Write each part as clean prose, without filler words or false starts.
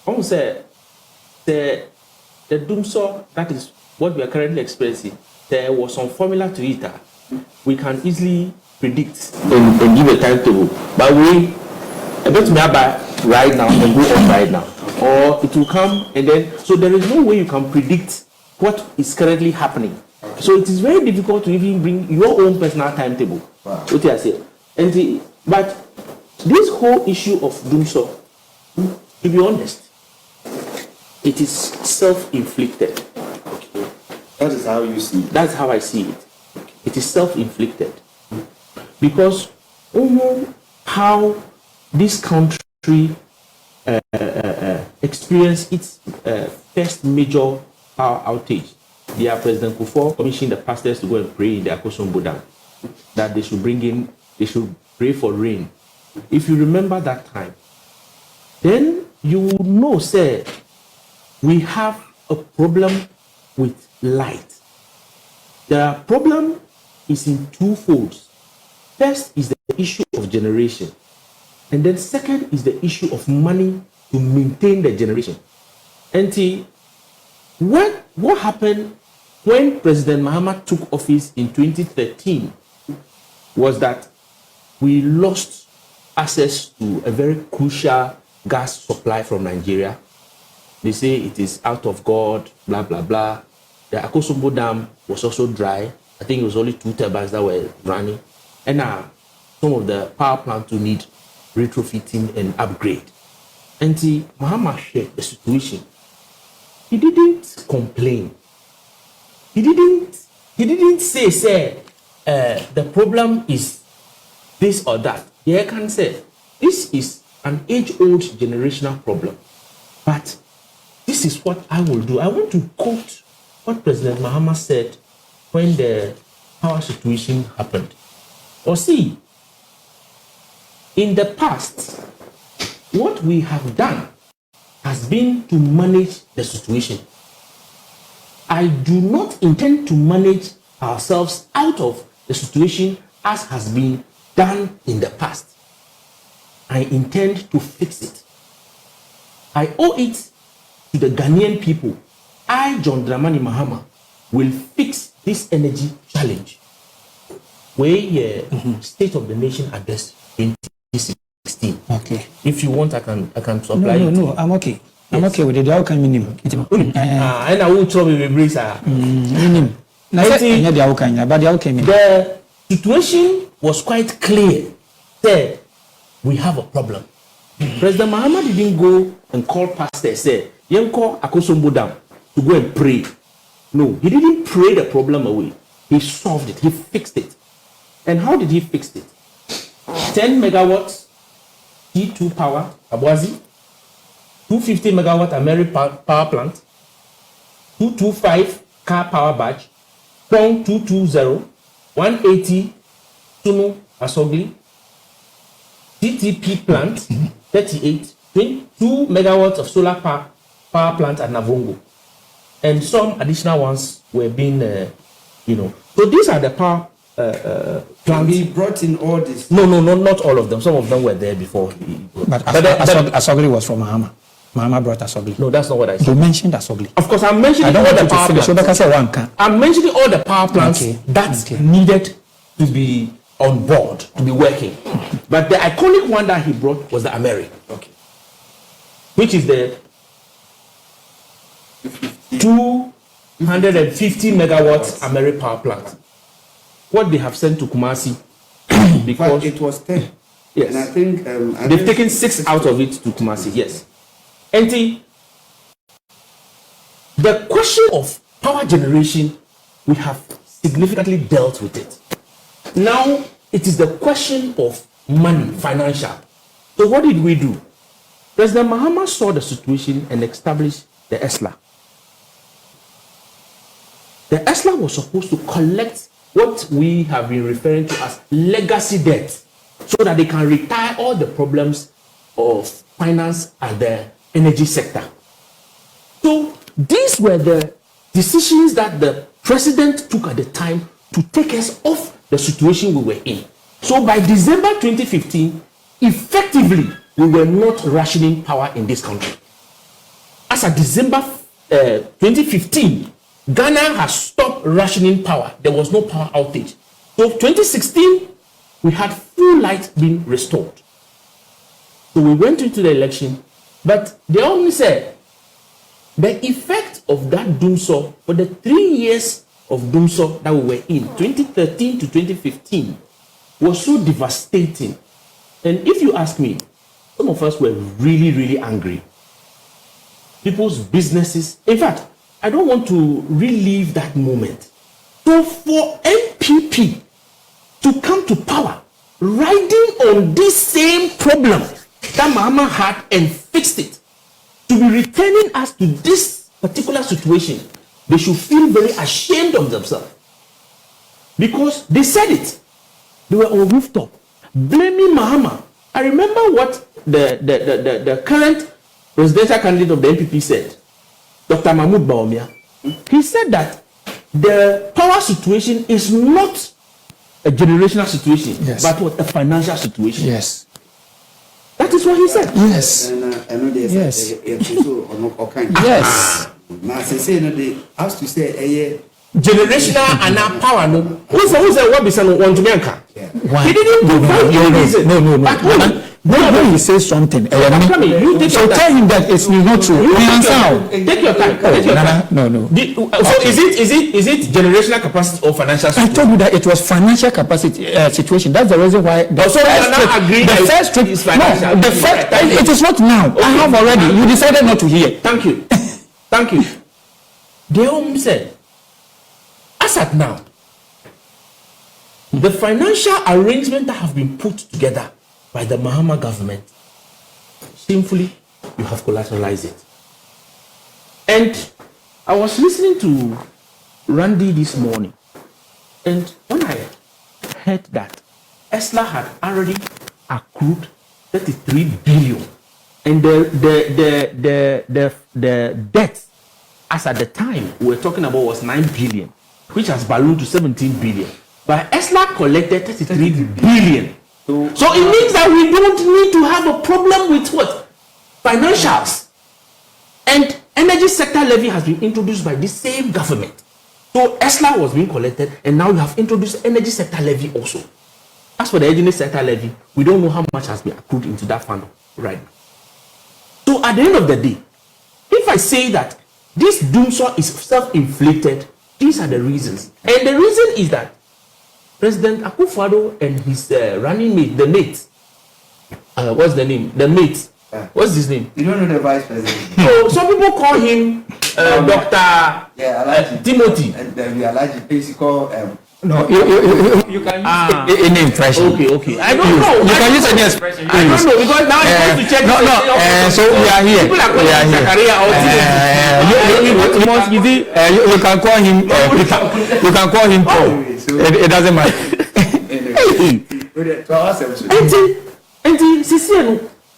almost say the Dumsor, that is what we are currently experiencing, there was some formula to it that we can easily predict and give a timetable. But we a bit by right now and go on right now. Or it will come and then, so there is no way you can predict what is currently happening. So it is very difficult to even bring your own personal timetable. Wow. What I say. But this whole issue of Dumsor, to be honest, it is self-inflicted. Okay. That is how you see it. That's how I see it. It is self-inflicted. Because how this country experienced its first major power outage. Their President Kufuor commissioned the pastors to go and pray in the Akosombo Dam, that they should pray for rain. If you remember that time, then you will know, sir, we have a problem with light. The problem is in two folds. First is the issue of generation. And then second is the issue of money to maintain the generation. And what happened when President Mahama took office in 2013 was that we lost access to a very crucial gas supply from Nigeria. They say it is out of God, blah, blah, blah. The Akosombo Dam was also dry. I think it was only 2 turbines that were running. And some of the power plants will need retrofitting and upgrade. And Mahama shared the situation. He didn't complain. He didn't say, the problem is this or that. He can say, this is an age-old generational problem. But this is what I will do. I want to quote what President Mahama said when the power situation happened. Or see, in the past, what we have done has been to manage the situation. I do not intend to manage ourselves out of the situation as has been done in the past. I intend to fix it. I owe it to the Ghanaian people. I, John Dramani Mahama, will fix this energy challenge. Where State of the Nation address 2016. Okay. If you want, I can supply it. No, I'm okay. I'm Yes. okay with it. How can you name? And I will trouble with Brace. The situation was quite clear. Said we have a problem. President Mahama didn't go and call pastors. Say, "Yenko Akosombo Dam to go and pray." No, he didn't pray the problem away. He solved it. He fixed it. And how did he fix it? 10 megawatts T2 power, Abwazi, 250 megawatt Ameri power plant, 225 car power badge, Pong 220, 180 Sunu Asogli, TTP plant, 38, 22 megawatts of solar power plant at Navongo. And some additional ones were being, So these are the power plants. He brought in all this. No, not all of them. Some of them were there before. But Asogli was from Mahama. Mahama brought Asogli. No, that's not what I said. You mentioned Asogli. Of course, I'm mentioning all the power plants. I'm mentioning all the power plants that needed to be on board, to be working. But the iconic one that he brought was the Ameri. Okay. Which is the 250 megawatts Ameri power plant. What they have sent to Kumasi, because but it was 10. Yes. And I think they've taken 6 out of it to Kumasi. Yes. And the question of power generation, we have significantly dealt with it. Now it is the question of money, financial. So what did we do? President Mahama saw the situation and established the ESLA. The ESLA was supposed to collect what we have been referring to as legacy debt, so that they can retire all the problems of finance and the energy sector. So these were the decisions that the president took at the time to take us off the situation we were in. So by December 2015, effectively, we were not rationing power in this country. as of December 2015, Ghana has stopped rationing power. There was no power outage. So 2016, we had full light being restored. So we went into the election, but they only said the effect of that Dumsor for the 3 years of Dumsor that we were in, 2013 to 2015, was so devastating. And if you ask me, some of us were really, really angry. People's businesses. In fact, I don't want to relive that moment. So for MPP to come to power, riding on this same problem that Mahama had and fixed it, to be returning us to this particular situation, they should feel very ashamed of themselves. Because they said it. They were on rooftop, blaming Mahama. I remember what the current presidential candidate of the NPP said, Dr. Mahmoud Bawumia. He said that the power situation is not a generational situation, yes, but what, a financial situation. Yes. That is what he said. Yes. Yes. Yes. Now, say no, they have to say generational and now power. No, who said what is one to me? Why? He didn't provide any reason. No. When he says something, so tell him that it's not true. Take your time. No. So is it generational capacity or financial situation? I told you that it was financial capacity situation. That's the reason why the first trip is financial. The first, it is not now. Okay. I have already. You decided not to hear. Thank you. They all said, as at now, the financial arrangement that have been put together by the Mahama government, shamefully, you have collateralized it. And I was listening to Randy this morning, and when I heard that ESLA had already accrued 33 billion, and the debt, as at the time we were talking about, was 9 billion, which has ballooned to 17 billion. But ESLA collected 33 billion. So it means that we don't need to have a problem with what? Financials. And energy sector levy has been introduced by the same government. So ESLA was being collected, and now you have introduced energy sector levy also. As for the energy sector levy, we don't know how much has been accrued into that fund right now. So at the end of the day, if I say that this Dumsor is self-inflicted, these are the reasons. And the reason is that President Akufo-Addo and his running mate, the mate, what's the name? The mate. What's his name? You don't know the vice president. So some people call him Dr. Timothy. We are like physical. No, you can use any impression. Okay. I don't know. You can use any expression. I don't know because now I'm going to check. So we are here. People are calling Zakaria or you can call him Peter. You can call him Paul. It doesn't matter.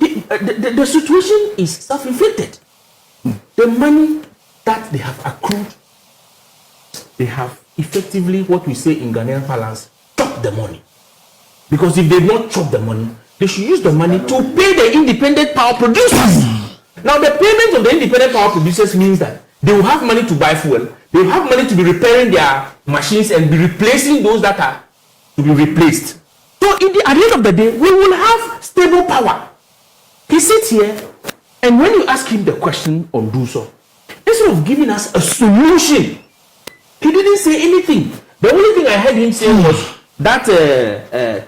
The situation is self-inflicted. The money that they have accrued, they have effectively, what we say in Ghanaian parlance, chop the money. Because if they not chop the money, they should use the money to pay the independent power producers. Now, the payment of the independent power producers means that they will have money to buy fuel, they will have money to be repairing their machines and be replacing those that are to be replaced. So, at the end of the day, we will have stable power. He sits here, and when you ask him the question on Dumsor, instead of giving us a solution, he didn't say anything. The only thing I heard him say was that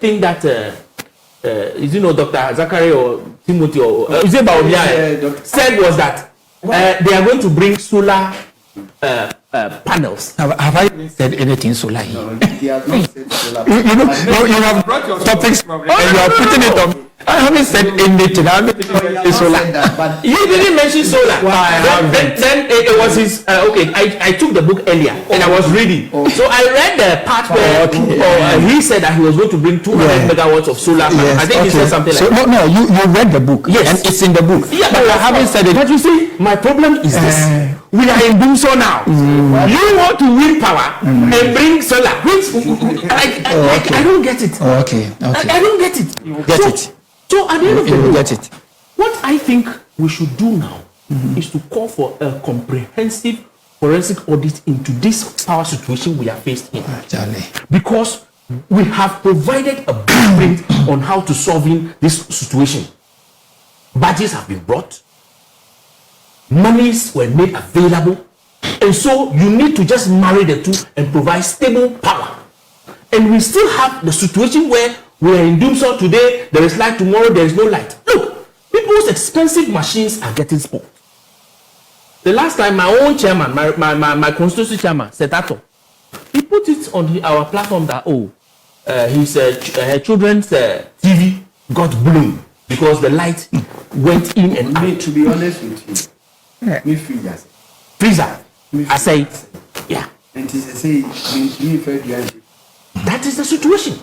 thing that is, Dr. Zachary or Timothy or is it Bawumia said was that they are going to bring solar panels. Have I said anything solar? No, he has not said solar. You have brought your topics and you are putting it on. I haven't said anything. I haven't said solar. You didn't mention solar. Then it was his. I took the book earlier and I was reading. So I read the part where he said that he was going to bring 200 megawatts of solar. Yes, I think he said something like that. No, you read the book. Yes, and it's in the book. Yeah, but I haven't said it. But you see, my problem is this: we are in Dumsor now. You want to win power and bring solar, which I don't get it. Okay. I don't get it. You get it. So at the end of the day, get it. What I think we should do now is to call for a comprehensive forensic audit into this power situation we are faced in. Because we have provided a blueprint on how to solving this situation. Budgets have been brought, monies were made available, and so you need to just marry the two and provide stable power. And we still have the situation where we are in Dumsor today, there is light, tomorrow there is no light. Look, people's expensive machines are getting spoiled. The last time my own chairman, my constituency chairman, Setato, he put it on our platform that, her children's TV got blown because the light went in and out. To be honest with you, me freezer. I say, yeah. And to say, that is the situation.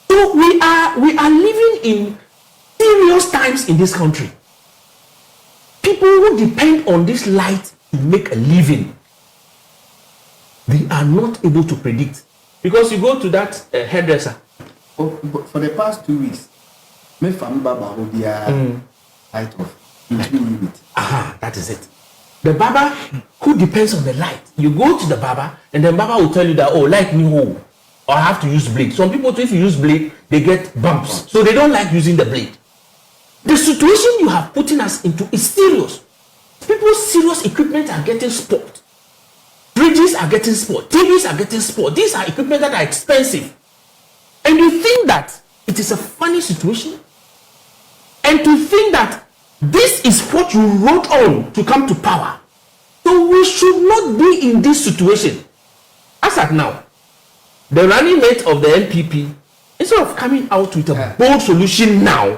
So we are living in serious times in this country. People who depend on this light to make a living, they are not able to predict. Because you go to that hairdresser. But for the past 2 weeks, my family Baba will be light off. That is it. The barber who depends on the light, you go to the barber and the barber will tell you that, light me hole, or I have to use blade. Some people, if you use blade, they get bumps. So they don't like using the blade. The situation you have putting us into is serious. People's serious equipment are getting spoiled. Fridges are getting spoiled. TVs are getting spoiled. These are equipment that are expensive. And you think that it is a funny situation? And to think that this is what you wrote on to come to power. So we should not be in this situation. As at now, the running mate of the NPP, instead of coming out with a bold solution now,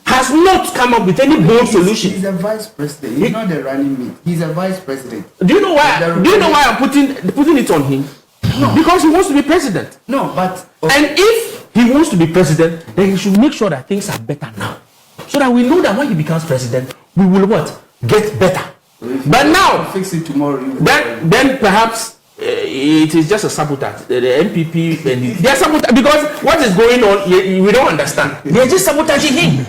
has not come up with any bold solution. He's a vice president. He's not the running mate. He's a vice president. Do you know why? I'm putting it on him? No. Because he wants to be president. No, but and if he wants to be president, then he should make sure that things are better now, so that we know that when he becomes president, we will what? Get better. But now, fix it tomorrow. Then perhaps it is just a sabotage. The NPP and they are sabotage because what is going on, we don't understand. They are just sabotaging him.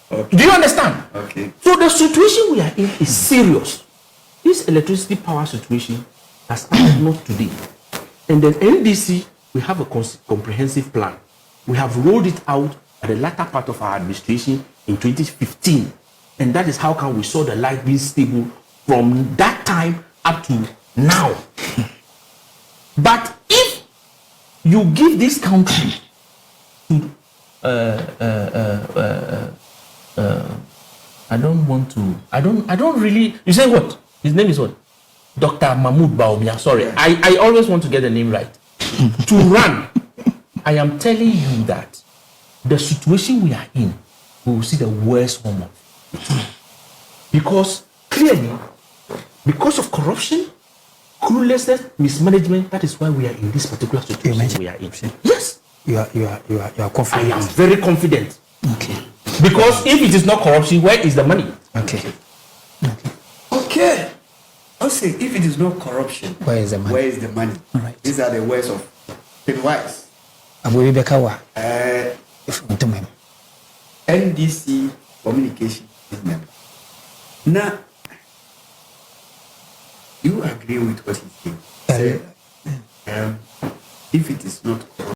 Okay. Do you understand? Okay. So the situation we are in is serious. This electricity power situation has started not today. And then NDC, we have a comprehensive plan. We have rolled it out at the latter part of our administration in 2015. And that is how come we saw the light being stable from that time up to now. But if you give this country to I don't really, you say what? His name is what? Dr. Mahmoud Bawumia. Sorry, I always want to get the name right. To run, I am telling you that the situation we are in, we will see the worst form of it. Because clearly, because of corruption, cluelessness, mismanagement, that is why we are in this particular situation we are in. Yes. You are confident. I am very confident. Okay. Because if it is not corruption, where is the money? Okay. I'll say if it is not corruption, where is the money? All right. These are the words of Kingwise. NDC communication member. Now, you agree with what he said? If it is not corruption,